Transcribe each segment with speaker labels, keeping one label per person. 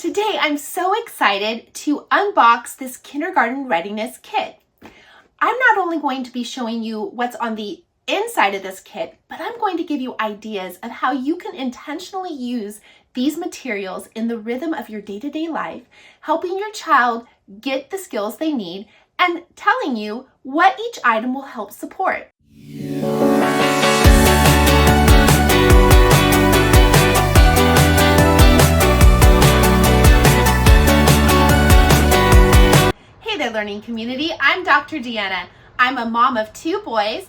Speaker 1: Today, I'm so excited to unbox this kindergarten readiness kit. I'm not only going to be showing you what's on the inside of this kit, but I'm going to give you ideas of how you can intentionally use these materials in the rhythm of your day-to-day life, helping your child get the skills they need and telling you what each item will help support. Hey there, learning community. I'm Dr. Deanna. I'm a mom of 2 boys,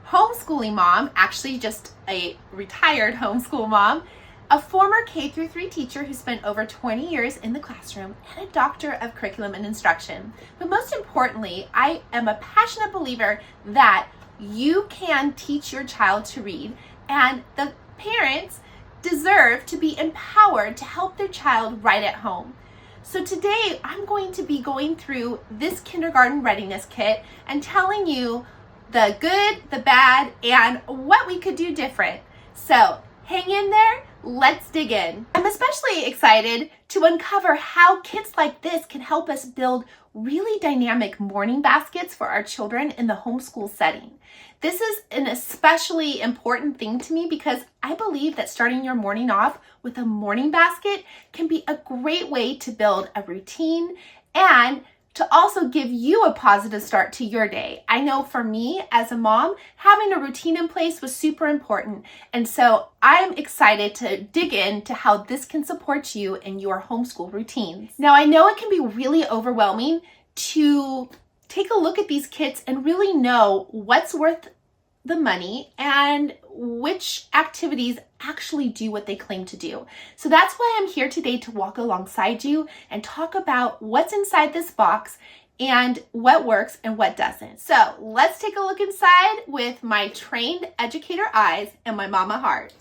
Speaker 1: homeschooling mom, actually just a retired homeschool mom, a former K-3 teacher who spent over 20 years in the classroom, and a doctor of curriculum and instruction. But most importantly, I am a passionate believer that you can teach your child to read, and the parents deserve to be empowered to help their child right at home. So today I'm going to be going through this kindergarten readiness kit and telling you the good, the bad, and what we could do different. So hang in there, let's dig in. I'm especially excited to uncover how kits like this can help us build really dynamic morning baskets for our children in the homeschool setting. This is an especially important thing to me because I believe that starting your morning off with a morning basket can be a great way to build a routine and to also give you a positive start to your day. I know for me as a mom, having a routine in place was super important. And so I'm excited to dig into how this can support you in your homeschool routines. Now, I know it can be really overwhelming to take a look at these kits and really know what's worth the money and which activities actually do what they claim to do. So that's why I'm here today to walk alongside you and talk about what's inside this box and what works and what doesn't. So let's take a look inside with my trained educator eyes and my mama heart.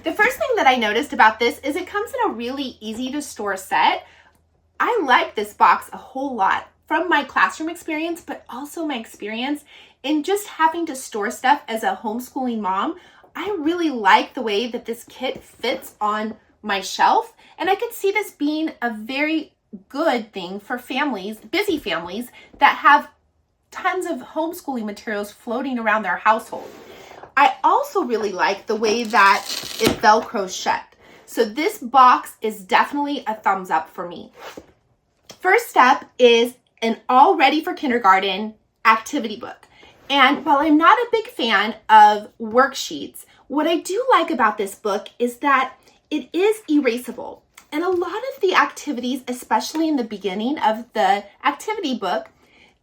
Speaker 1: The first thing that I noticed about this is it comes in a really easy to store set. I like this box a whole lot from my classroom experience, but also my experience in just having to store stuff as a homeschooling mom. I really like the way that this kit fits on my shelf, and I could see this being a very good thing for families, busy families, that have tons of homeschooling materials floating around their household. I also really like the way that it Velcros shut. So this box is definitely a thumbs up for me. First step is an all ready for kindergarten activity book. And while I'm not a big fan of worksheets, what I do like about this book is that it is erasable. And a lot of the activities, especially in the beginning of the activity book,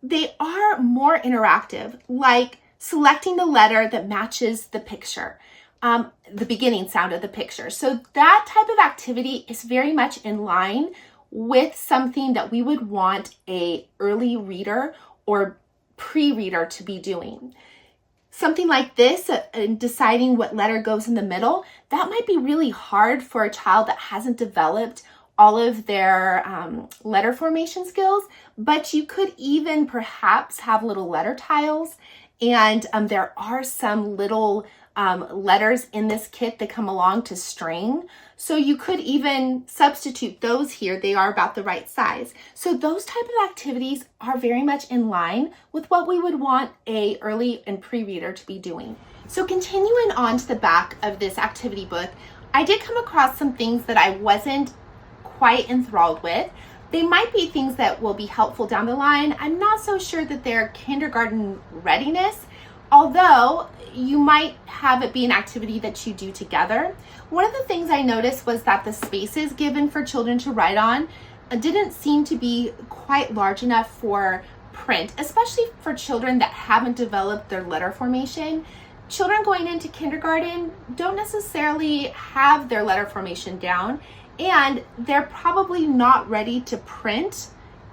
Speaker 1: they are more interactive, like selecting the letter that matches the picture, the beginning sound of the picture. So that type of activity is very much in line with something that we would want a early reader or pre-reader to be doing. Something like this, deciding what letter goes in the middle, that might be really hard for a child that hasn't developed all of their letter formation skills, but you could even perhaps have little letter tiles, and there are some little letters in this kit that come along to string. So you could even substitute those here. They are about the right size. So those type of activities are very much in line with what we would want a early and pre-reader to be doing. So continuing on to the back of this activity book, I did come across some things that I wasn't quite enthralled with. They might be things that will be helpful down the line. I'm not so sure that they're kindergarten readiness, although you might have it be an activity that you do together. One of the things I noticed was that the spaces given for children to write on didn't seem to be quite large enough for print, especially for children that haven't developed their letter formation. Children going into kindergarten don't necessarily have their letter formation down, and they're probably not ready to print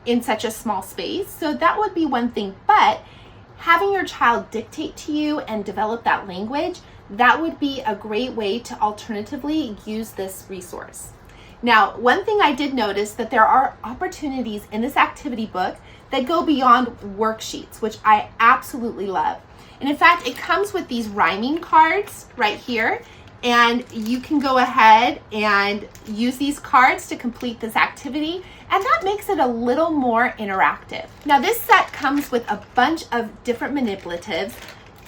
Speaker 1: in such a small space. So that would be one thing, but having your child dictate to you and develop that language, that would be a great way to alternatively use this resource. Now, one thing I did notice that there are opportunities in this activity book that go beyond worksheets, which I absolutely love. And in fact, it comes with these rhyming cards right here, And you can go ahead and use these cards to complete this activity, and that makes it a little more interactive. Now this set comes with a bunch of different manipulatives.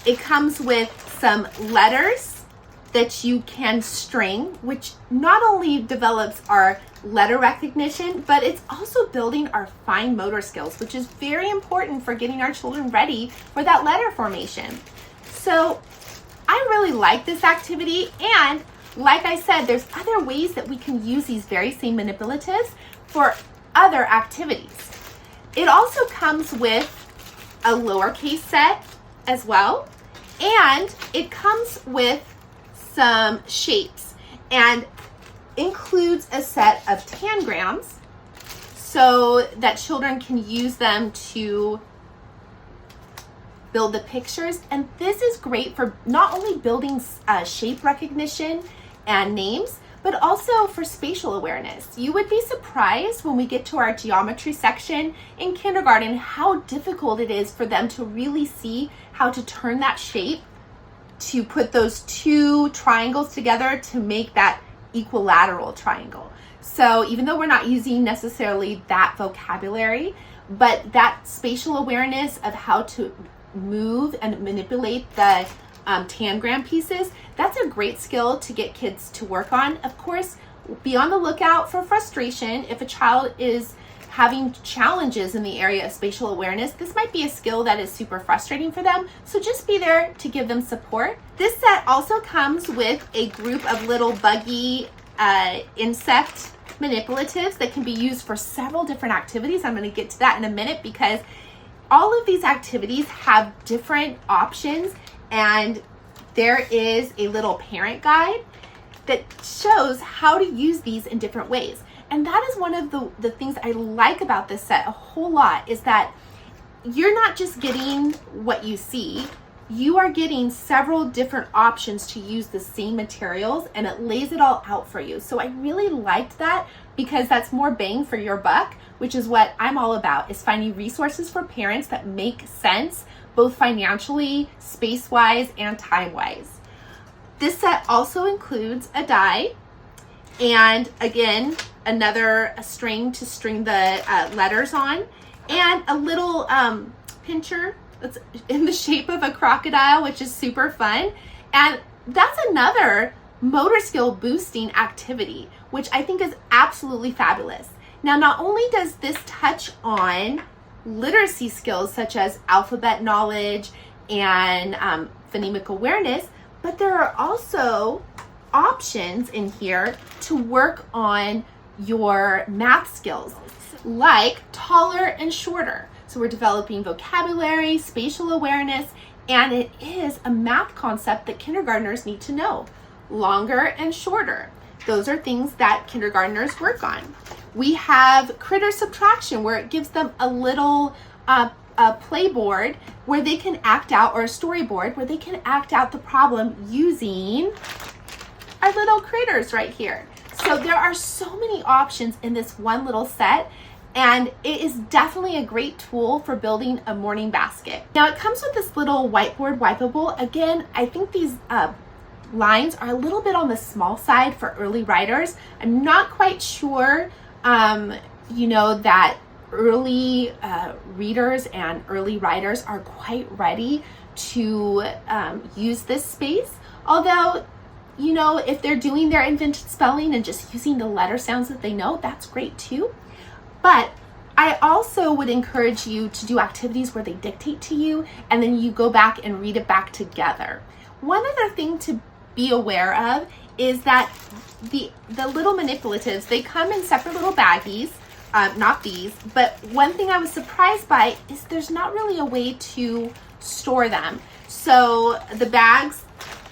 Speaker 1: It comes with some letters that you can string, which not only develops our letter recognition, but it's also building our fine motor skills, which is very important for getting our children ready for that letter formation. So I really like this activity, and like I said, there's other ways that we can use these very same manipulatives for other activities. It also comes with a lowercase set as well, and it comes with some shapes and includes a set of tangrams so that children can use them to build the pictures. And this is great for not only building shape recognition and names, but also for spatial awareness. You would be surprised when we get to our geometry section in kindergarten how difficult it is for them to really see how to turn that shape to put those two triangles together to make that equilateral triangle. So even though we're not using necessarily that vocabulary, but that spatial awareness of how to move and manipulate the tangram pieces, that's a great skill to get kids to work on. Of course, be on the lookout for frustration. If a child is having challenges in the area of spatial awareness, this might be a skill that is super frustrating for them. So just be there to give them support. This set also comes with a group of little buggy insect manipulatives that can be used for several different activities. I'm going to get to that in a minute because all of these activities have different options, and there is a little parent guide that shows how to use these in different ways. And that is one of the things I like about this set a whole lot, is that you're not just getting what you see, you are getting several different options to use the same materials, and it lays it all out for you. So I really liked that because that's more bang for your buck, which is what I'm all about, is finding resources for parents that make sense, both financially, space-wise, and time-wise. This set also includes a die, and again, another string to string the letters on, and a little pincher that's in the shape of a crocodile, which is super fun. And that's another motor skill boosting activity, which I think is absolutely fabulous. Now, not only does this touch on literacy skills such as alphabet knowledge and phonemic awareness, but there are also options in here to work on your math skills, like taller and shorter. So we're developing vocabulary, spatial awareness, and it is a math concept that kindergartners need to know. Longer and shorter. Those are things that kindergartners work on. We have critter subtraction, where it gives them a little a playboard where they can act out, or a storyboard where they can act out the problem using our little critters right here. So there are so many options in this one little set, and it is definitely a great tool for building a morning basket. Now it comes with this little whiteboard wipeable. Again, I think these lines are a little bit on the small side for early writers. I'm not quite sure, that early readers and early writers are quite ready to use this space. Although, if they're doing their invented spelling and just using the letter sounds that they know, that's great too. But I also would encourage you to do activities where they dictate to you and then you go back and read it back together. One other thing to be aware of is that the little manipulatives, they come in separate little baggies, not these, but one thing I was surprised by is there's not really a way to store them. So the bags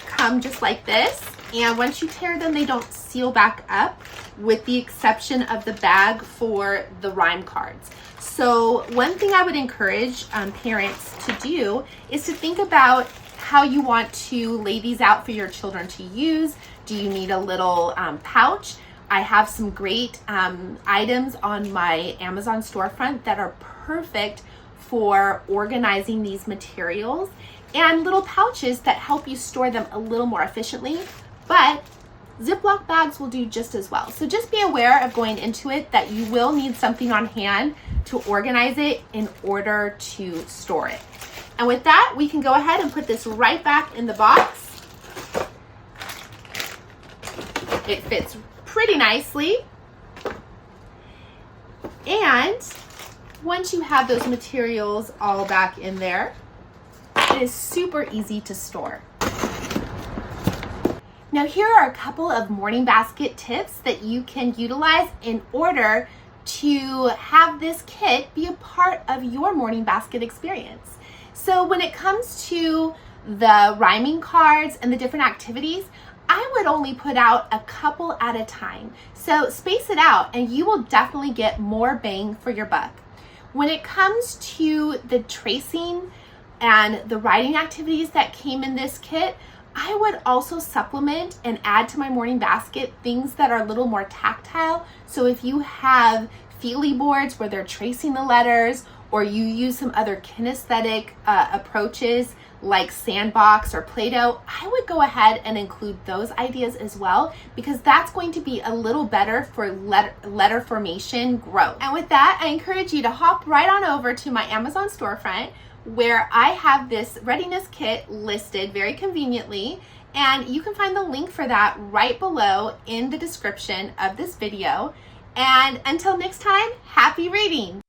Speaker 1: come just like this, and once you tear them, they don't seal back up, with the exception of the bag for the rhyme cards. So one thing I would encourage parents to do is to think about how you want to lay these out for your children to use. Do you need a little pouch? I have some great items on my Amazon storefront that are perfect for organizing these materials, and little pouches that help you store them a little more efficiently. but Ziploc bags will do just as well. So just be aware of going into it that you will need something on hand to organize it in order to store it. And with that, we can go ahead and put this right back in the box. It fits pretty nicely. And once you have those materials all back in there, it is super easy to store. Now here are a couple of morning basket tips that you can utilize in order to have this kit be a part of your morning basket experience. So when it comes to the rhyming cards and the different activities, I would only put out a couple at a time. So space it out and you will definitely get more bang for your buck. When it comes to the tracing and the writing activities that came in this kit, I would also supplement and add to my morning basket things that are a little more tactile. So if you have feely boards where they're tracing the letters, or you use some other kinesthetic approaches like sandbox or Play-Doh, I would go ahead and include those ideas as well, because that's going to be a little better for letter formation growth. And with that, I encourage you to hop right on over to my Amazon storefront, where I have this Readiness kit listed very conveniently, and you can find the link for that right below in the description of this video. And until next time, happy reading!